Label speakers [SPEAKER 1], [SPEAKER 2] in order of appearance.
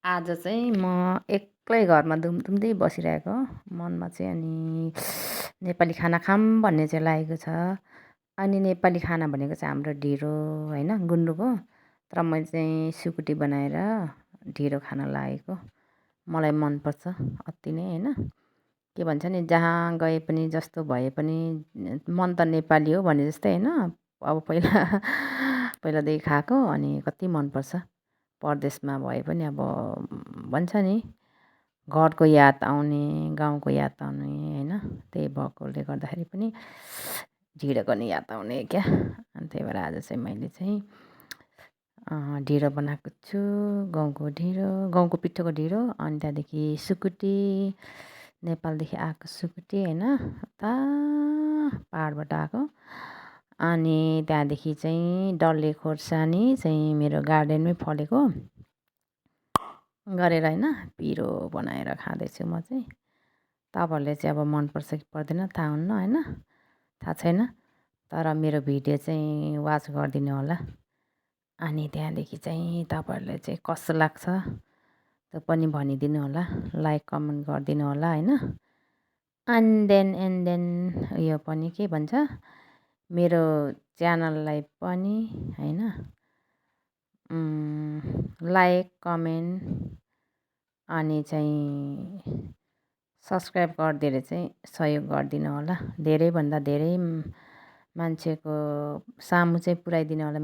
[SPEAKER 1] आज चाहिँ म एक्लै घरमा दुमदुम्दै बसिरहेको मनमा चाहिँ अनि नेपाली खाना खाऊँ भन्ने चाहिँ लागेको छ। अनि नेपाली खाना भनेको चाहिँ हाम्रो ढिँडो होइन गुन्द्रुक हो। तर मैले चाहिँ सुकुटी बनाएर ढिँडो खान लागेको। मलाई मनपर्छ अति नै होइन। के भन्छ नि जहाँ गए पनि जस्तो भए पनि मन त नेपाली हो भने जस्तै होइन। अब पहिलादेखि खाएको अनि कति मनपर्छ। परदेशमा भए पनि अब भन्छ नि घरको याद आउने गाउँको याद आउने होइन। त्यही भएकोले गर्दाखेरि पनि ढिँडोको नि याद आउने क्या। अनि त्यही भएर आज चाहिँ मैले चाहिँ ढिँडो बनाएको छु। गाउँको पिठोको ढिँडो अनि त्यहाँदेखि सुकुटी नेपालदेखि आएको सुकुटी होइन उता पाहाडबाट आएको। अनि त्यहाँदेखि चाहिँ डल्ले खोर्सानी चाहिँ मेरो गार्डनमै फलेको गरेर होइन पिरो बनाएर खाँदैछु म चाहिँ। तपाईँहरूले चाहिँ अब मनपर्छ कि पर्दैन थाहा हुन्न होइन, थाहा छैन। तर मेरो भिडियो चाहिँ वाच गरिदिनु होला। अनि त्यहाँदेखि चाहिँ तपाईँहरूले चाहिँ कस्तो लाग्छ त्यो पनि भनिदिनु होला, लाइक कमेन्ट गरिदिनु होला होइन। एन्ड देन उयो पनि के भन्छ मेरो च्यानललाई पनि होइन लाइक कमेन्ट अनि चाहिँ सब्सक्राइब गरिदिएर चाहिँ सहयोग गरिदिनु होला। धेरैभन्दा धेरै मान्छेको सामु चाहिँ पुऱ्याइदिनु होला।